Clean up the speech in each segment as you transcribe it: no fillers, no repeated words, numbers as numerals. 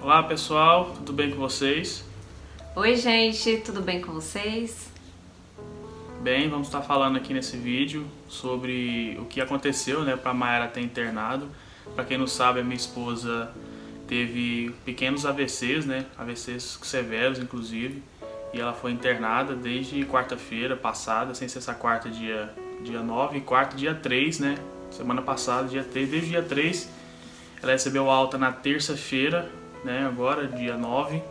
Olá pessoal, tudo bem com vocês? Oi gente, tudo bem com vocês? Bem, vamos estar falando aqui nesse vídeo sobre o que aconteceu, para a Mayara ter internado. Para quem não sabe, a minha esposa teve pequenos AVCs, AVCs severos inclusive, e ela foi internada desde quarta-feira passada, sem ser essa quarta dia 9, e quarta dia 3, semana passada, dia 3, desde o dia 3. Ela recebeu alta na terça-feira, agora, dia 9,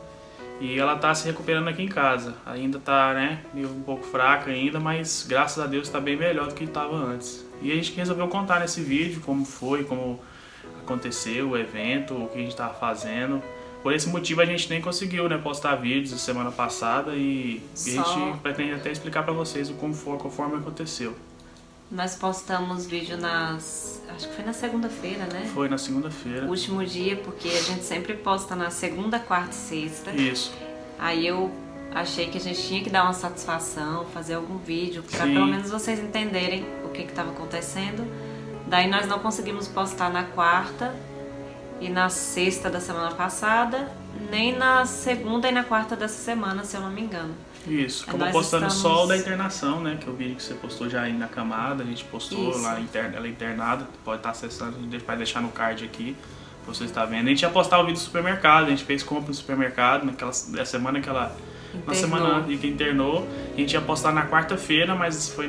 e ela tá se recuperando aqui em casa. Ainda tá, meio um pouco fraca ainda, mas graças a Deus tá bem melhor do que estava antes. E a gente resolveu contar nesse vídeo como foi, como aconteceu o evento, o que a gente tava fazendo. Por esse motivo a gente nem conseguiu, postar vídeos na semana passada e a gente pretende até explicar pra vocês conforme aconteceu. Nós postamos vídeo acho que foi na segunda-feira, né? Foi na segunda-feira. O último dia, porque a gente sempre posta na segunda, quarta e sexta. Isso. Aí eu achei que a gente tinha que dar uma satisfação, fazer algum vídeo, pra pelo menos vocês entenderem o que estava acontecendo. Daí nós não conseguimos postar na quarta e na sexta da semana passada, nem na segunda e na quarta dessa semana, se eu não me engano. Isso, acabou postando só o da internação, que eu vi que você postou já aí na camada, a gente postou lá, ela internada, pode estar acessando, a gente vai deixar no card aqui, pra vocês estarem vendo. A gente ia postar o vídeo do supermercado, a gente fez compra no supermercado, na semana que ela... Na semana que internou, a gente ia postar na quarta-feira, mas foi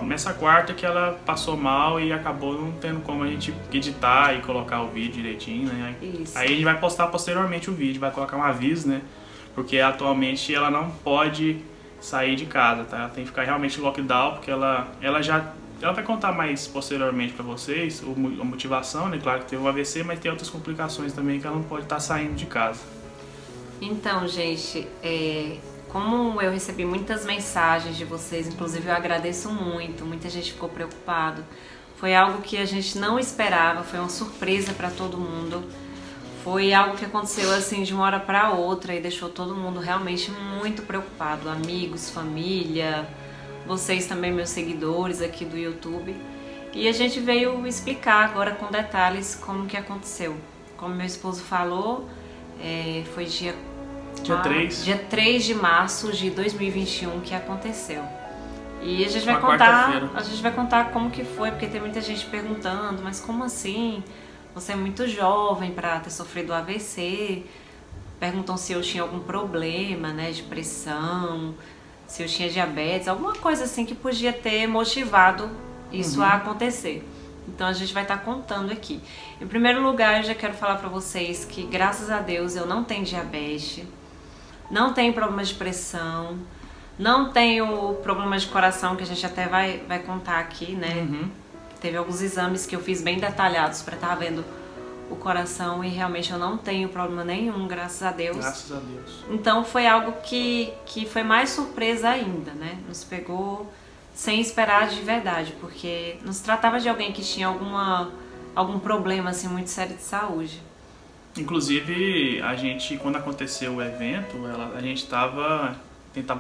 nessa quarta que ela passou mal e acabou não tendo como a gente editar e colocar o vídeo direitinho, Isso. Aí a gente vai postar posteriormente o vídeo, vai colocar um aviso, porque atualmente ela não pode sair de casa, tá? Ela tem que ficar realmente em lockdown, porque ela vai contar mais posteriormente pra vocês a motivação, Claro que teve um AVC, mas tem outras complicações também que ela não pode estar saindo de casa. Então, gente, como eu recebi muitas mensagens de vocês, inclusive eu agradeço muito, muita gente ficou preocupado. Foi algo que a gente não esperava, foi uma surpresa para todo mundo. Foi algo que aconteceu assim de uma hora para outra e deixou todo mundo realmente muito preocupado, amigos, família, vocês também, meus seguidores aqui do YouTube. E a gente veio explicar agora com detalhes como que aconteceu. Como meu esposo falou, foi dia 3 de março de 2021 que aconteceu. E a gente vai contar como que foi, porque tem muita gente perguntando, mas como assim? Você é muito jovem para ter sofrido AVC. Perguntam se eu tinha algum problema, de pressão, se eu tinha diabetes, alguma coisa assim que podia ter motivado isso a acontecer. Então a gente vai estar contando aqui. Em primeiro lugar, eu já quero falar para vocês que graças a Deus eu não tenho diabetes, não tenho problemas de pressão, não tenho problemas de coração, que a gente até vai contar aqui, Teve alguns exames que eu fiz bem detalhados para estar vendo o coração e realmente eu não tenho problema nenhum, graças a Deus. Graças a Deus. Então foi algo que foi mais surpresa ainda, Nos pegou sem esperar de verdade, porque não se tratava de alguém que tinha algum problema assim muito sério de saúde. Inclusive, a gente, quando aconteceu o evento, a gente tava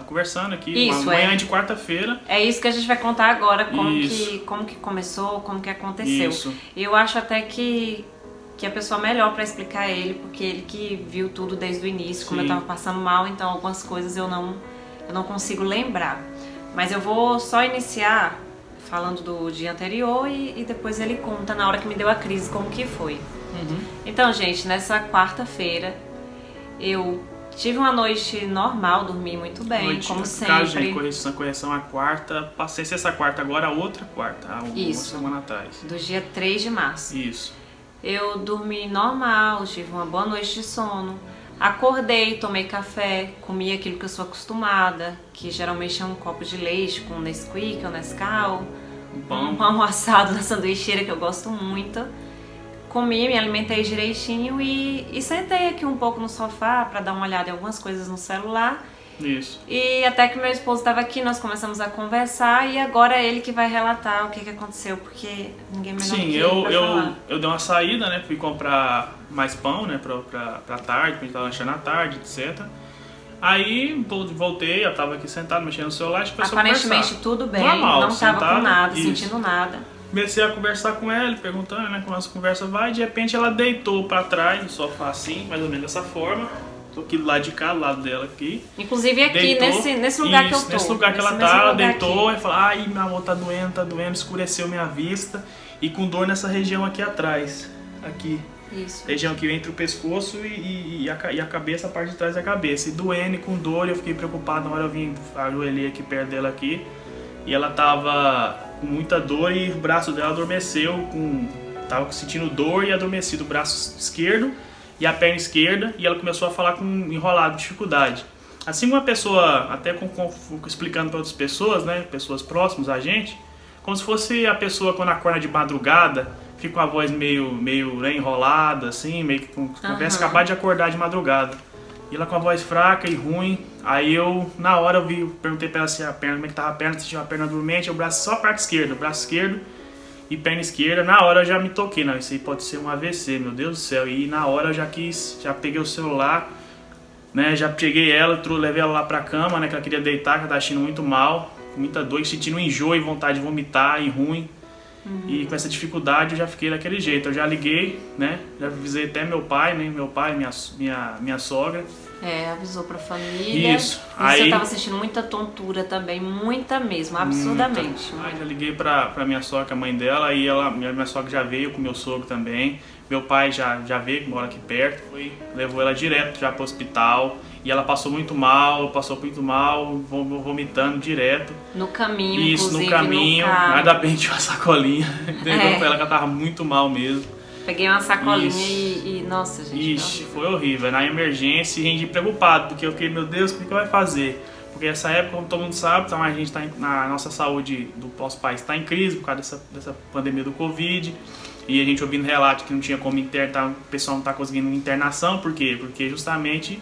conversando aqui, Isso, uma manhã de quarta-feira. É isso que a gente vai contar agora, como que começou, como que aconteceu. Isso. Eu acho até que a pessoa melhor para explicar é ele, porque ele que viu tudo desde o início, como eu tava passando mal, então algumas coisas eu não consigo lembrar. Mas eu vou só iniciar falando do dia anterior e depois ele conta na hora que me deu a crise como que foi. Então, gente, nessa quarta-feira eu tive uma noite normal, dormi muito bem, como sempre. Caso de correção, a quarta, passei essa quarta agora, a outra quarta, uma semana atrás. Do dia 3 de março. Isso. Eu dormi normal, tive uma boa noite de sono. Acordei, tomei café, comi aquilo que eu sou acostumada, que geralmente é um copo de leite com Nesquik ou Nescau, um pão assado na sanduicheira que eu gosto muito. Comi, me alimentei direitinho e sentei aqui um pouco no sofá para dar uma olhada em algumas coisas no celular. Isso. E até que meu esposo estava aqui, nós começamos a conversar e agora é ele que vai relatar o que aconteceu, porque ninguém melhor que ele pra falar. Eu dei uma saída, fui comprar mais pão, pra tarde, pra gente estar lanchando à tarde, etc. Aí voltei, eu tava aqui sentado, mexendo no celular, e começou a conversar. Aparentemente tudo bem, normal, não tava com nada, isso. sentindo nada. Comecei a conversar com ela, perguntando, né, como a nossa conversa vai. De repente ela deitou pra trás no sofá assim, mais ou menos dessa forma. Tô aqui do lado de cá, do lado dela aqui. Inclusive aqui, Deitou, nesse lugar que eu isso, tô. nesse lugar que ela mesmo tá, ela lugar deitou aqui. e falou, ai, meu amor, tá doendo, escureceu minha vista. E com dor nessa região aqui atrás, aqui. Isso. Região aqui entre o pescoço e a cabeça, a parte de trás da cabeça. E doendo, com dor, eu fiquei preocupado. Na hora eu vim, ajoelhei aqui perto dela aqui. E ela tava com muita dor e o braço dela adormeceu. Tava sentindo dor e adormecido o braço esquerdo e a perna esquerda. E ela começou a falar com enrolado, dificuldade. Assim uma pessoa, até explicando para outras pessoas, né, pessoas próximas a gente, como se fosse a pessoa quando acorda de madrugada, fica com a voz meio né, enrolada, assim, meio que como se tivesse acabado de acordar de madrugada. E ela com a voz fraca e ruim. Aí eu, na hora, perguntei pra ela se a perna, como é que tava a perna, se tinha a perna dormente, o braço só a parte esquerda, o braço esquerdo e perna esquerda. Na hora eu já me toquei, não, isso aí pode ser um AVC, meu Deus do céu. E na hora eu já peguei o celular, né, já peguei ela, levei ela lá pra cama, né, que ela queria deitar, que ela tava assistindo muito mal, com muita dor, sentindo enjoo e vontade de vomitar e ruim. E com essa dificuldade eu já fiquei daquele jeito. Eu já liguei, né? Já avisei até meu pai, né? Meu pai, minha sogra. Avisou pra família. Isso. Aí eu tava sentindo muita tontura também, muita mesmo, absurdamente. Aí já liguei pra minha sogra, a mãe dela, e minha sogra já veio com meu sogro também. Meu pai já veio, que mora aqui perto, levou ela direto já pro hospital. E ela passou muito mal, vomitando direto. No caminho, isso, inclusive, no caminho. no carro. Ainda bem que tinha uma sacolinha. Entendeu? Pra ela que ela tava muito mal mesmo. Peguei uma sacolinha e nossa, gente. Ixi, foi horrível. Na emergência, a gente preocupado, porque eu fiquei, meu Deus, o que vai fazer? Porque essa época, como todo mundo sabe, então a gente na nossa saúde do nosso país está em crise por causa dessa pandemia do Covid. E a gente ouvindo relatos que não tinha como internar, o pessoal não está conseguindo internação. Por quê? Porque justamente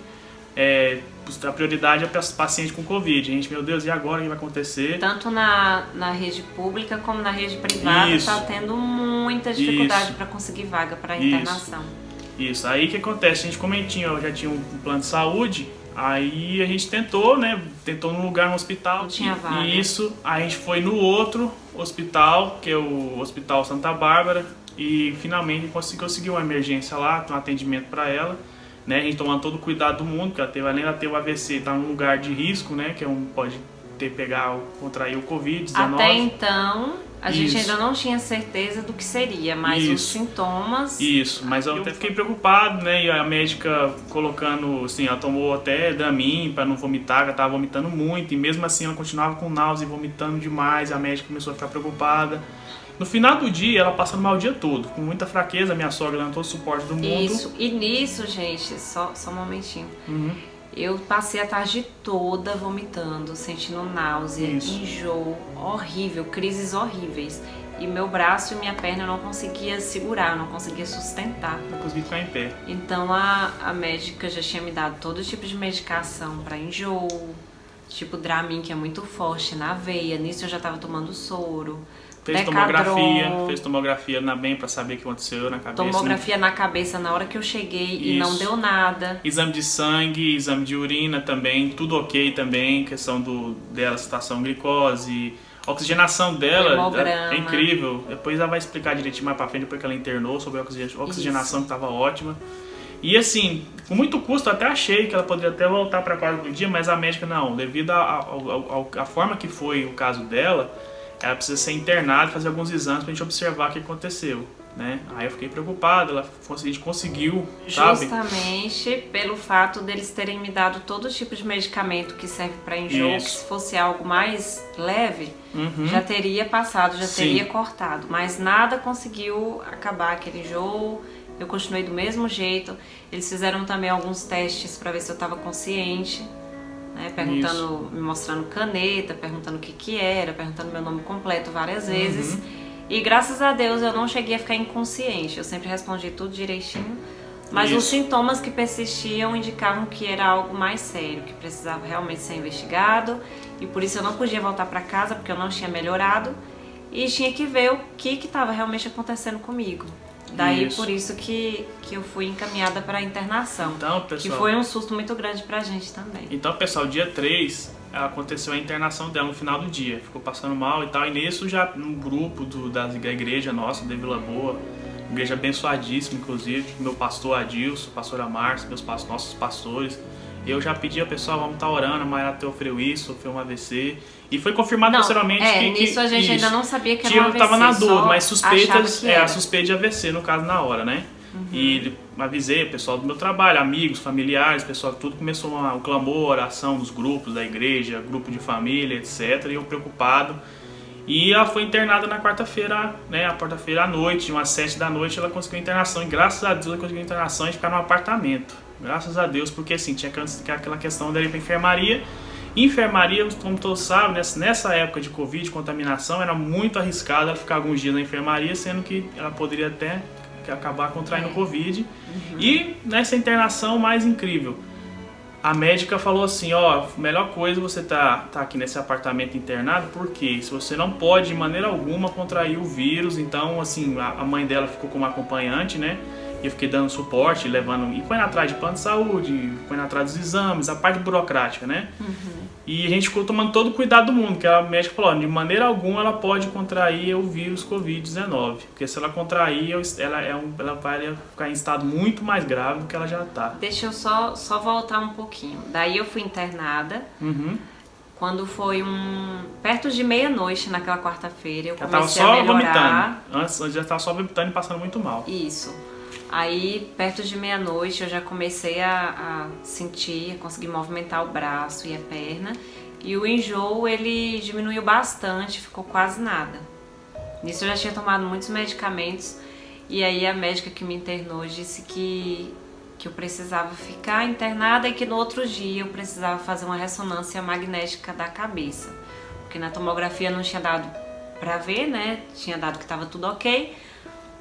a prioridade é para os pacientes com Covid. Gente, meu Deus, e agora o que vai acontecer? Tanto na rede pública como na rede privada está tendo muita dificuldade para conseguir vaga para internação. Isso, aí o que acontece? A gente, como já tinha um plano de saúde, aí a gente tentou, né? Tentou num lugar, no hospital. Não tinha vaga. E isso, a gente foi no outro hospital, que é o Hospital Santa Bárbara, e finalmente conseguiu uma emergência lá, um atendimento para ela. Né, a gente tomando todo o cuidado do mundo, porque além de ter o AVC, está num lugar de risco, né, que pode contrair o Covid-19. Até então, a gente ainda não tinha certeza do que seria, mas os sintomas... Isso, mas eu até fiquei preocupado, né, e a médica colocando, assim, ela tomou até Dramin para não vomitar, ela estava vomitando muito, e mesmo assim ela continuava com náusea e vomitando demais, a médica começou a ficar preocupada. No final do dia, ela passando mal o dia todo, com muita fraqueza, minha sogra dando todo o suporte do mundo. Isso, e nisso, gente, só um momentinho. Eu passei a tarde toda vomitando, sentindo náusea, enjoo, horrível, crises horríveis. E meu braço e minha perna eu não conseguia segurar, eu não conseguia sustentar. Não conseguia ficar em pé. Então a médica já tinha me dado todo tipo de medicação para enjoo, tipo Dramin, que é muito forte na veia. Nisso eu já estava tomando soro. Fez tomografia na BEM pra saber o que aconteceu na cabeça. Tomografia na cabeça na hora que eu cheguei e não deu nada. Exame de sangue, exame de urina também, tudo ok também, questão dela, situação glicose, oxigenação dela é incrível. Depois ela vai explicar direitinho mais pra frente, depois que ela internou, sobre a oxigenação que tava ótima. E assim, com muito custo, eu até achei que ela poderia até voltar pra casa do dia, mas a médica não, devido à forma que foi o caso dela, ela precisa ser internada e fazer alguns exames pra gente observar o que aconteceu, né? Aí eu fiquei preocupado, a gente conseguiu, sabe? Justamente pelo fato deles terem me dado todo tipo de medicamento que serve para enjoo, que se fosse algo mais leve, já teria passado, já teria cortado. Mas nada conseguiu acabar aquele enjoo, eu continuei do mesmo jeito. Eles fizeram também alguns testes para ver se eu estava consciente. Perguntando, me mostrando caneta, perguntando o que era, perguntando meu nome completo várias vezes. E graças a Deus eu não cheguei a ficar inconsciente, eu sempre respondi tudo direitinho. Mas os sintomas que persistiam indicavam que era algo mais sério, que precisava realmente ser investigado. E por isso eu não podia voltar para casa, porque eu não tinha melhorado. E tinha que ver o que estava realmente acontecendo comigo. Daí Isso. por isso que eu fui encaminhada para a internação. Então, Que pessoal, foi um susto muito grande pra gente também. Então, pessoal, dia 3 aconteceu a internação dela no final do dia. Ficou passando mal e tal. E nisso, já no grupo da igreja nossa, de Vila Boa, igreja abençoadíssima, inclusive, meu pastor Adilson, pastora Márcia, nossos pastores, eu já pedi ao pessoal, vamos estar orando, a Mayara sofreu isso, sofreu um AVC. E foi confirmado posteriormente que nisso a gente isso, ainda não sabia que era um AVC. Tava na dúvida, mas suspeitas, a suspeita de AVC, no caso, na hora, né? E avisei o pessoal do meu trabalho, amigos, familiares, pessoal, tudo começou o clamor, a oração nos grupos da igreja, grupo de família, etc. E eu preocupado. E ela foi internada na quarta-feira, né? A quarta-feira à noite, umas 7 da noite, ela conseguiu internação. E graças a Deus ela conseguiu internação e ficar num apartamento. Graças a Deus, porque assim, tinha aquela questão dela ir pra enfermaria. E enfermaria, como todos sabem, nessa época de Covid, de contaminação, era muito arriscado ela ficar alguns dias na enfermaria, sendo que ela poderia até acabar contraindo Covid. E nessa internação mais incrível, a médica falou assim, ó, melhor coisa você tá aqui nesse apartamento internado, porque se você não pode de maneira alguma contrair o vírus, então assim, a mãe dela ficou como acompanhante, né? E eu fiquei dando suporte, levando, e foi atrás de plano de saúde, foi atrás dos exames, a parte burocrática, né? E a gente ficou tomando todo o cuidado do mundo, que a médica falou, de maneira alguma ela pode contrair o vírus Covid-19, porque se ela contrair, ela vai ficar em estado muito mais grave do que ela já está. Deixa eu só voltar um pouquinho. Daí eu fui internada, quando foi perto de meia-noite naquela quarta-feira, eu comecei a melhorar. Antes já estava só vomitando e passando muito mal. Isso. Aí, perto de meia-noite, eu já comecei a sentir, a conseguir movimentar o braço e a perna. E o enjoo, ele diminuiu bastante, ficou quase nada. Nisso eu já tinha tomado muitos medicamentos. E aí a médica que me internou disse que eu precisava ficar internada e que no outro dia eu precisava fazer uma ressonância magnética da cabeça. Porque na tomografia não tinha dado pra ver, né? Tinha dado que estava tudo ok.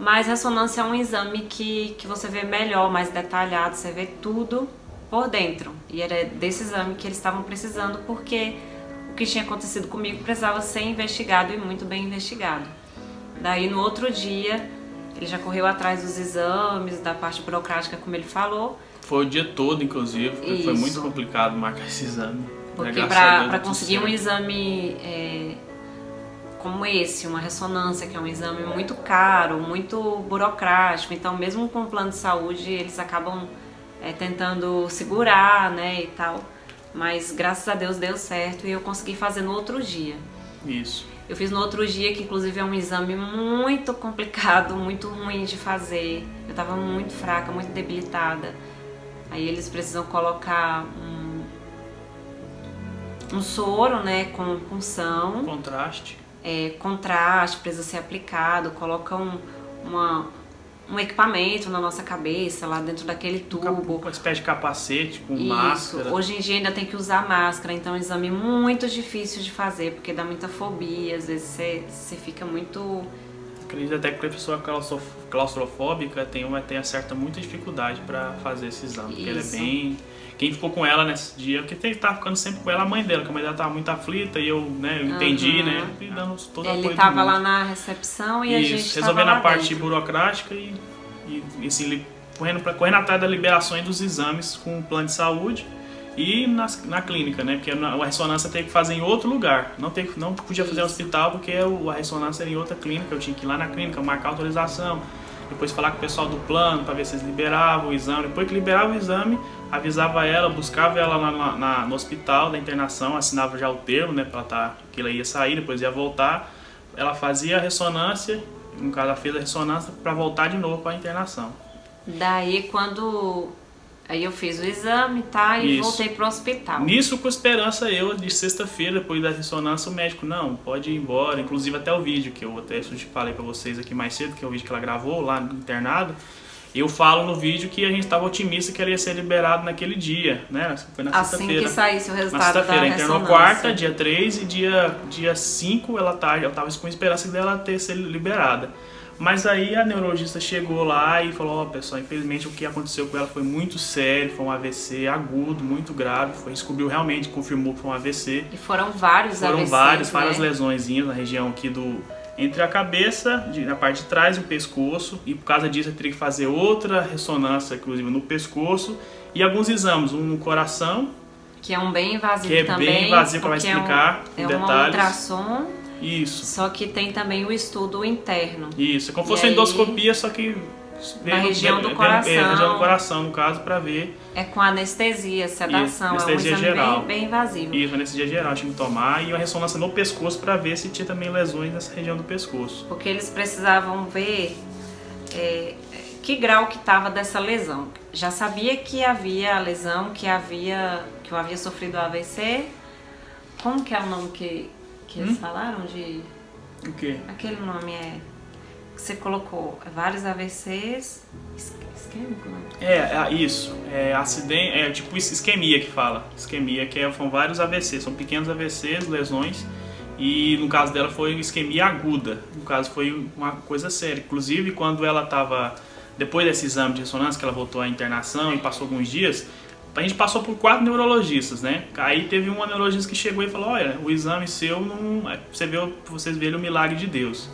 Mas ressonância é um exame que você vê melhor, mais detalhado, você vê tudo por dentro. E era desse exame que eles estavam precisando, porque o que tinha acontecido comigo precisava ser investigado e muito bem investigado. Daí no outro dia, ele já correu atrás dos exames, da parte burocrática, como ele falou. Foi o dia todo, inclusive, porque foi muito complicado marcar esse exame. Porque para conseguir um exame como esse, uma ressonância, que é um exame muito caro, muito burocrático, então mesmo com o plano de saúde eles acabam tentando segurar, né, e tal, mas graças a Deus deu certo e eu consegui fazer no outro dia. Isso. Eu fiz no outro dia, que inclusive é um exame muito complicado, muito ruim de fazer, eu tava muito fraca, muito debilitada, aí eles precisam colocar um soro, né, com punção. Contraste precisa ser aplicado, colocam um equipamento na nossa cabeça, lá dentro daquele tubo. Uma espécie de capacete com máscara. Hoje em dia ainda tem que usar máscara, então é um exame muito difícil de fazer, porque dá muita fobia, às vezes você fica muito... Acredito até que a pessoa claustrofóbica tem muita dificuldade para fazer esse exame, porque ela é bem... Quem ficou com ela nesse dia, porque tava ficando sempre com ela, a mãe dela, que a mãe dela tava muito aflita e eu entendi, né? E dando todo apoio. Ele tava lá na recepção e a gente resolvendo a parte dentro. burocrática e assim, correndo atrás das liberações dos exames com o plano de saúde e na clínica, né? Porque a ressonância tem que fazer em outro lugar. Não podia fazer no hospital porque a ressonância era em outra clínica. Eu tinha que ir lá na clínica, marcar a autorização, depois falar com o pessoal do plano para ver se eles liberavam o exame. Depois que liberava o exame, avisava ela, buscava ela no hospital da internação, assinava já o termo, né, que ela ia sair, depois ia voltar. Ela fazia a ressonância, no caso ela fez a ressonância para voltar de novo para a internação. Daí aí eu fiz o exame, tá, e voltei pro hospital. Nisso, com esperança, de sexta-feira, depois da ressonância, o médico, não, pode ir embora. Inclusive até o vídeo, que eu até falei pra vocês aqui mais cedo, que é o vídeo que ela gravou lá no internado. Eu falo no vídeo que a gente estava otimista que ela ia ser liberado naquele dia, né? Foi na sexta-feira. Assim que saísse o resultado na sexta-feira, da ressonância. Internou quarta, dia 3 e dia 5 eu tava com esperança dela ter sido liberada. Mas aí a neurologista chegou lá e falou, pessoal, infelizmente o que aconteceu com ela foi muito sério, foi um AVC agudo, muito grave, descobriu realmente, confirmou que foi um AVC. E foram vários AVCs, várias lesõezinhas na região aqui entre a cabeça, na parte de trás e o pescoço, e por causa disso eu teria que fazer outra ressonância, inclusive no pescoço, e alguns exames, um no coração, que é um bem invasivo que é também, bem invasivo, que vai explicar com detalhes. É um ultrassom. Isso. Só que tem também o estudo interno. Isso, é como se fosse uma endoscopia, só que na região do coração. Região do coração, no caso, para ver. É com anestesia, sedação, anestesia é um exame geral. Bem invasivo. Isso, anestesia geral tinha que tomar, e uma ressonância no pescoço para ver se tinha também lesões nessa região do pescoço. Porque eles precisavam ver que grau que estava dessa lesão. Já sabia que havia a lesão, que eu havia sofrido AVC. Como que é o nome que eles falaram de... O quê? Aquele nome que você colocou vários AVCs, isquêmico, né? Isso. É acidente, é tipo isquemia que fala. Isquemia, são vários AVCs, são pequenos AVCs, lesões. E no caso dela foi isquemia aguda. No caso foi uma coisa séria. Inclusive quando ela estava, depois desse exame de ressonância, que ela voltou à internação e passou alguns dias, a gente passou por 4 neurologistas, né? Aí teve uma neurologista que chegou e falou: olha, o exame seu não. Vocês viram o milagre de Deus.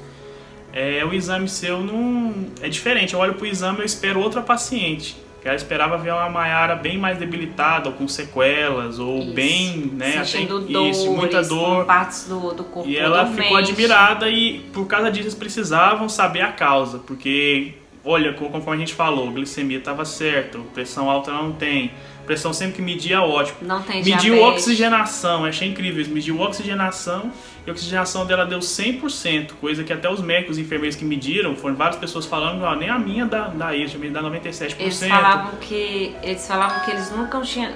O exame seu não. É diferente. Eu olho pro exame e eu espero outra paciente. Que ela esperava ver uma Maiara bem mais debilitada, ou com sequelas, ou isso. Bem, né? Sentindo dores, muita dor. Com partes do corpo. E ela ficou admirada, e por causa disso eles precisavam saber a causa. Porque, olha, conforme a gente falou, a glicemia estava certa, pressão alta ela não tem. Pressão sempre que media, ótimo. Não tem mediu diabetes. Oxigenação, achei incrível isso. Mediu oxigenação e a oxigenação dela deu 100%, coisa que até os médicos e enfermeiros que mediram, foram várias pessoas falando, nem a minha dá isso, dá 97%. Eles falavam que eles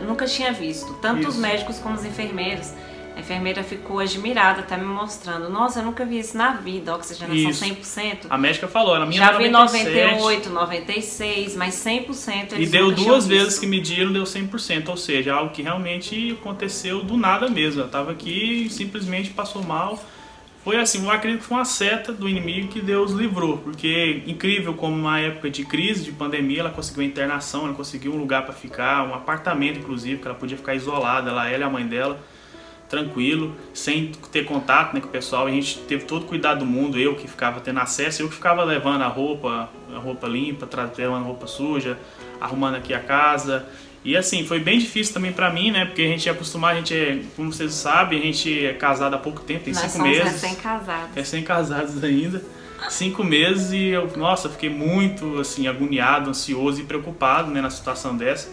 nunca tinham visto, tanto isso. Os médicos como os enfermeiros. A enfermeira ficou admirada, até me mostrando. Nossa, eu nunca vi isso na vida, oxigenação isso. 100%. A médica falou, a minha já dá 97%. Já vi 98%, 96%, mas 100% eles e deu nunca 2 vezes visto. que mediram, deu 100%, ou seja, algo que realmente aconteceu do nada mesmo. Ela estava aqui e simplesmente passou mal. Foi assim, eu acredito que foi uma seta do inimigo que Deus livrou, porque incrível como uma época de crise, de pandemia, ela conseguiu internação, ela conseguiu um lugar para ficar, um apartamento inclusive, que ela podia ficar isolada, ela e a mãe dela, tranquilo, sem ter contato, né, com o pessoal. A gente teve todo o cuidado do mundo, eu que ficava tendo acesso, eu que ficava levando a roupa limpa, levando a roupa suja, arrumando aqui a casa. E assim, foi bem difícil também pra mim, né, porque a gente é acostumado, como vocês sabem, a gente é casado há pouco tempo, tem 5 meses. Nós somos recém-casados. Recém-casados ainda. 5 meses e eu, nossa, fiquei muito assim, agoniado, ansioso e preocupado, né, na situação dessa.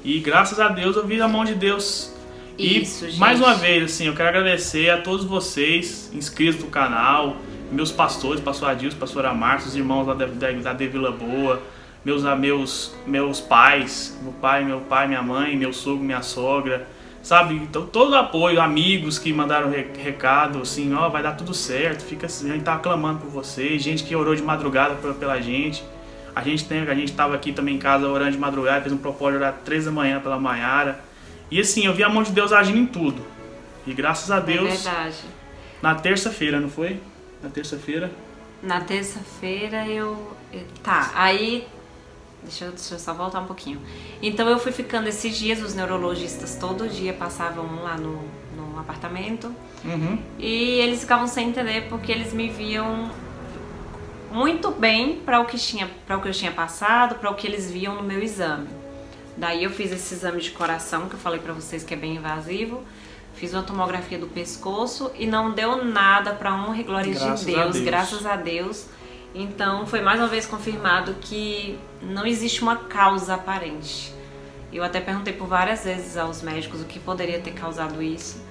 E graças a Deus eu vi a mão de Deus. Isso, e gente. Mais uma vez, assim, eu quero agradecer a todos vocês inscritos no canal, meus pastores, pastor Adilson, pastora Márcia, os irmãos lá da De Vila Boa, meus pais, meu pai, minha mãe, meu sogro, minha sogra, sabe? Então, todo o apoio, amigos que mandaram recado, assim, vai dar tudo certo, fica assim, a gente tá clamando por vocês, gente que orou de madrugada pela gente. A gente tava aqui também em casa orando de madrugada, fez um propósito de orar 3 da manhã pela Maiara. E assim, eu vi a mão de Deus agindo em tudo. E graças a Deus... É verdade. Na terça-feira, não foi? Na terça-feira? Na terça-feira Tá, aí... Deixa eu só voltar um pouquinho. Então eu fui ficando esses dias, os neurologistas todo dia passavam lá no apartamento. Uhum. E eles ficavam sem entender porque eles me viam muito bem para o que eu tinha passado, para o que eles viam no meu exame. Daí eu fiz esse exame de coração, que eu falei pra vocês que é bem invasivo. Fiz uma tomografia do pescoço e não deu nada, pra honra e glória de Deus, graças a Deus. Então foi mais uma vez confirmado que não existe uma causa aparente. Eu até perguntei por várias vezes aos médicos o que poderia ter causado isso.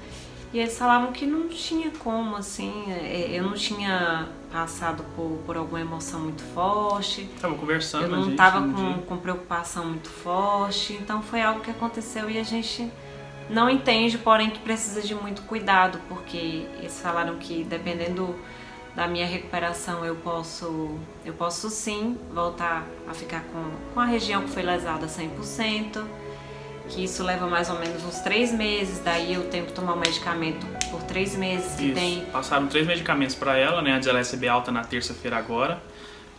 E eles falavam que não tinha como, assim, eu não tinha passado por alguma emoção muito forte. Tava conversando, eu não estava com preocupação muito forte, então foi algo que aconteceu e a gente não entende, porém que precisa de muito cuidado, porque eles falaram que dependendo da minha recuperação eu posso sim voltar a ficar com a região que foi lesada 100%. Que isso leva mais ou menos uns 3 meses, daí eu tenho que tomar um medicamento por 3 meses. Passaram 3 medicamentos para ela, né? Antes dela receber alta na terça-feira agora.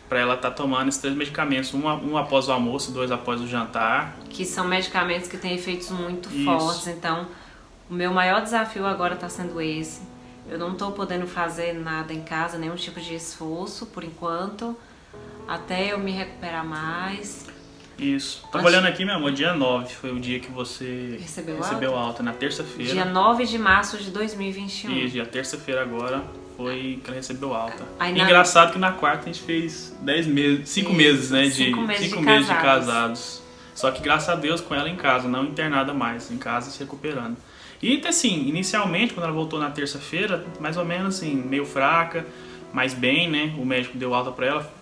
Para ela estar tomando esses 3 medicamentos, um após o almoço, 2 após o jantar. Que são medicamentos que têm efeitos muito fortes, então o meu maior desafio agora está sendo esse. Eu não tô podendo fazer nada em casa, nenhum tipo de esforço por enquanto, até eu me recuperar mais. Isso. Tava olhando aqui, meu amor, dia 9 foi o dia que você recebeu alta, na terça-feira. Dia 9 de março de 2021. Isso, dia terça-feira agora foi que ela recebeu alta. Aí, engraçado que na quarta a gente fez 5 meses, né? 5 meses de casados. Só que graças a Deus com ela em casa, não internada mais, em casa se recuperando. E assim, inicialmente, quando ela voltou na terça-feira, mais ou menos assim, meio fraca, mas bem, né? O médico deu alta pra ela.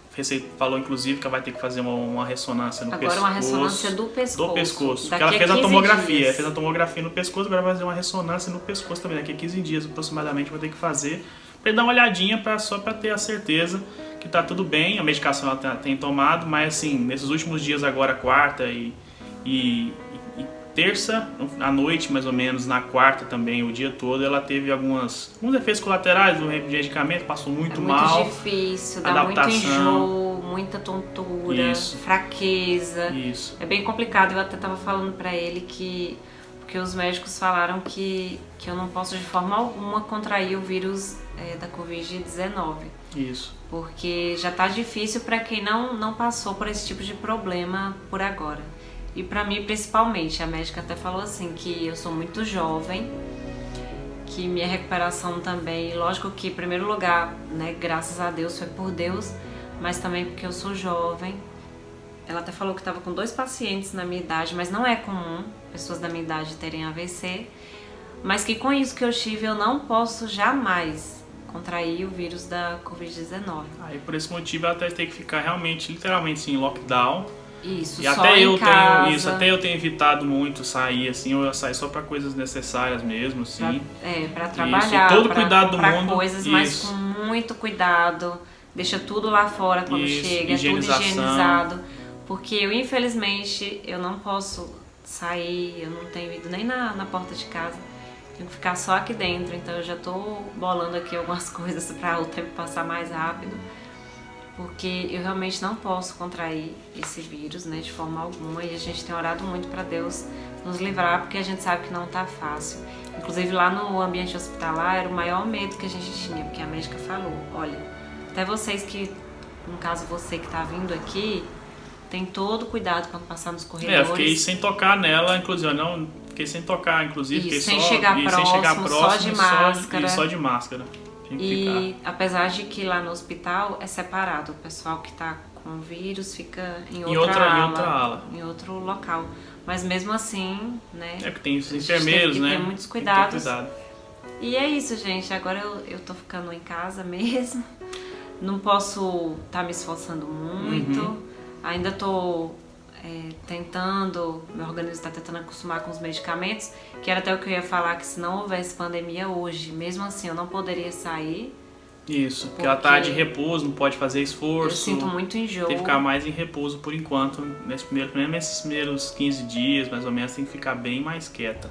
Falou, inclusive, que ela vai ter que fazer uma ressonância no pescoço. Agora uma ressonância do pescoço. Do pescoço. Porque ela fez a tomografia. Fez a tomografia no pescoço, agora vai fazer uma ressonância no pescoço também. Daqui a 15 dias aproximadamente vai ter que fazer. Pra ele dar uma olhadinha, só pra ter a certeza que tá tudo bem. A medicação ela tem tomado, mas assim, nesses últimos dias agora, quarta e terça, à noite mais ou menos, na quarta também, o dia todo, ela teve alguns efeitos colaterais do medicamento, passou muito mal. Muito difícil, dá muito enjoo, muita tontura, fraqueza. Isso. É bem complicado, eu até tava falando pra ele porque os médicos falaram que eu não posso de forma alguma contrair o vírus da Covid-19. Isso. Porque já tá difícil pra quem não passou por esse tipo de problema por agora. E pra mim, principalmente, a médica até falou assim, que eu sou muito jovem, que minha recuperação também, lógico que em primeiro lugar, né, graças a Deus, foi por Deus, mas também porque eu sou jovem. Ela até falou que estava com 2 pacientes na minha idade, mas não é comum pessoas da minha idade terem AVC, mas que com isso que eu tive, eu não posso jamais contrair o vírus da Covid-19. Aí por esse motivo ela até tem que ficar realmente, literalmente, assim, em lockdown. Isso, e só até em casa. Até eu tenho evitado muito sair, assim, eu saio só para coisas necessárias mesmo, assim. Pra trabalhar, todo cuidado do mundo. Coisas, mas com muito cuidado. Deixa tudo lá fora quando chega, tudo higienizado. Porque eu, infelizmente, eu não posso sair, eu não tenho ido nem na porta de casa. Tenho que ficar só aqui dentro, então eu já tô bolando aqui algumas coisas para o tempo passar mais rápido. Porque eu realmente não posso contrair esse vírus, né, de forma alguma, e a gente tem orado muito para Deus nos livrar, porque a gente sabe que não tá fácil. Inclusive lá no ambiente hospitalar era o maior medo que a gente tinha, porque a médica falou, olha, até vocês que, no caso você que tá vindo aqui, tem todo cuidado quando passar nos corredores. Eu fiquei sem tocar nela, inclusive, fiquei sem tocar, inclusive, Isso, fiquei sem chegar próximo, só de máscara. Só de máscara. E apesar de que lá no hospital é separado, o pessoal que tá com vírus fica em outra ala, em outro local. Mas mesmo assim, né? É porque tem os enfermeiros, né? Tem muitos cuidados. E é isso, gente. Agora eu tô ficando em casa mesmo. Não posso estar me esforçando muito. Ainda tô tentando, meu organismo está tentando acostumar com os medicamentos, que era até o que eu ia falar, que se não houvesse pandemia hoje, mesmo assim eu não poderia sair. Isso, porque ela tá de repouso, não pode fazer esforço. Eu sinto muito enjoo. Tem que ficar mais em repouso por enquanto, nesses primeiros 15 dias, mais ou menos, tem que ficar bem mais quieta.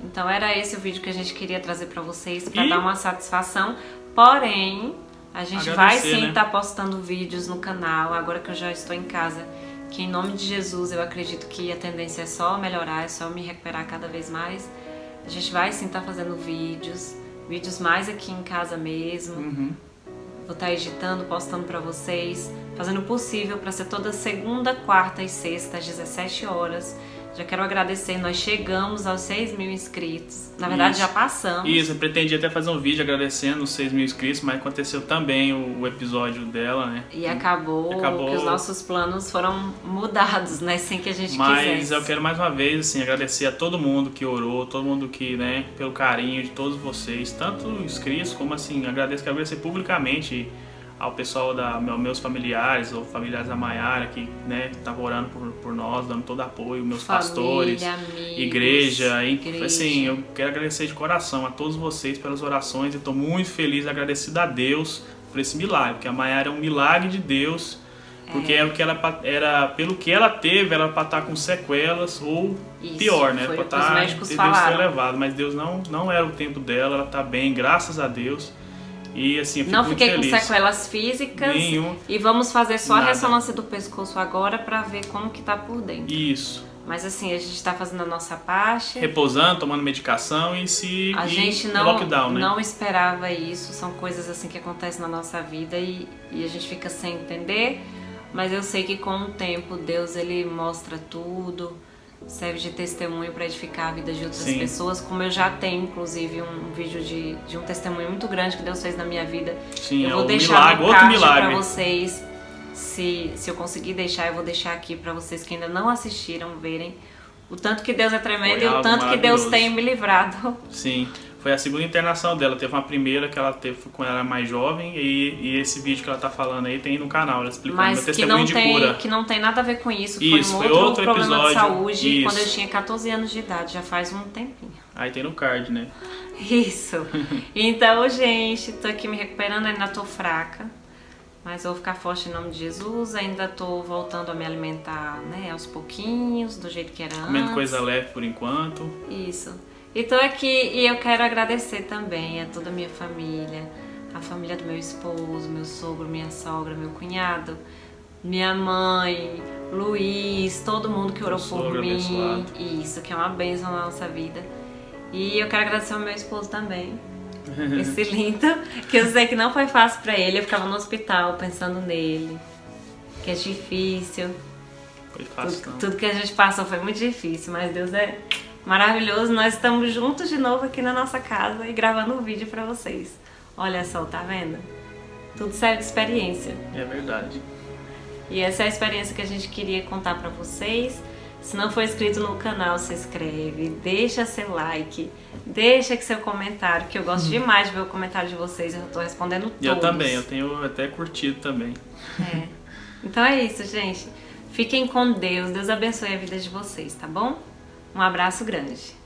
Então era esse o vídeo que a gente queria trazer para vocês, para dar uma satisfação, porém, a gente vai sim estar postando vídeos no canal, agora que eu já estou em casa. Que em nome de Jesus eu acredito que a tendência é só melhorar, é só me recuperar cada vez mais. A gente vai sim estar fazendo vídeos mais aqui em casa mesmo. Vou estar editando, postando pra vocês, fazendo o possível para ser toda segunda, quarta e sexta às 17 horas. Já quero agradecer, nós chegamos aos 6.000 inscritos. Na verdade, já passamos. Isso, eu pretendi até fazer um vídeo agradecendo os 6.000 inscritos, mas aconteceu também o episódio dela, né? E acabou que os nossos planos foram mudados, né? Sem que a gente quisesse. Mas eu quero mais uma vez, assim, agradecer a todo mundo que orou, todo mundo que, né, pelo carinho de todos vocês, tanto inscritos como, assim, quero agradecer publicamente ao pessoal meus familiares ou familiares da Maiara que, né, estavam orando por nós, dando todo apoio, meus pastores, amigos, igreja. Assim, eu quero agradecer de coração a todos vocês pelas orações. Eu estou muito feliz, agradecido a Deus por esse milagre, porque a Maiara é um milagre de Deus, porque pelo que ela teve, ela para estar com sequelas ou pior, né? Foi para os médicos falaram. Levado, mas Deus não era o tempo dela, ela está bem, graças a Deus. E assim, eu fico não muito fiquei feliz. com sequelas físicas. Nenhum. E vamos fazer só Nada. a ressonância do pescoço agora pra ver como que tá por dentro. Isso. Mas assim, a gente tá fazendo a nossa parte. Repousando, tomando medicação A gente no lockdown, né? não esperava isso, são coisas assim que acontecem na nossa vida e a gente fica sem entender, mas eu sei que com o tempo Deus ele mostra tudo, serve de testemunho para edificar a vida de outras pessoas, como eu já tenho inclusive um vídeo de um testemunho muito grande que Deus fez na minha vida. Sim, eu vou deixar milagre, no outro card milagre para vocês. Se eu conseguir deixar, eu vou deixar aqui para vocês que ainda não assistiram verem o tanto que Deus é tremendo e o tanto que Deus tem me livrado. Sim, foi a segunda internação dela. Teve uma primeira que ela teve quando ela era mais jovem e esse vídeo que ela tá falando aí tem no canal, ela explicando meu testemunho de cura. Que não tem nada a ver com isso. Foi um outro problema episódio, de saúde quando eu tinha 14 anos de idade, já faz um tempinho. Aí tem no card, né? Isso. Então, gente, tô aqui me recuperando, ainda tô fraca. Mas eu vou ficar forte em nome de Jesus, ainda tô voltando a me alimentar, né, aos pouquinhos, do jeito que era antes. Comendo coisa leve por enquanto. Isso. E tô aqui e eu quero agradecer também a toda a minha família, a família do meu esposo, meu sogro, minha sogra, meu cunhado, minha mãe, Luiz, todo mundo que orou por mim. Abençoado. Isso, que é uma bênção na nossa vida. E eu quero agradecer ao meu esposo também. Esse lindo, que eu sei que não foi fácil pra ele, eu ficava no hospital pensando nele, que é difícil. Foi fácil, não. Tudo que a gente passou foi muito difícil, mas Deus é maravilhoso. Nós estamos juntos de novo aqui na nossa casa e gravando um vídeo pra vocês. Olha só, tá vendo? Tudo serve de experiência. É verdade. E essa é a experiência que a gente queria contar pra vocês. Se não for inscrito no canal, se inscreve, deixa seu like, deixa aqui seu comentário, que eu gosto demais de ver o comentário de vocês, eu tô respondendo todos. E eu também, eu tenho até curtido também. É. Então é isso, gente. Fiquem com Deus, Deus abençoe a vida de vocês, tá bom? Um abraço grande.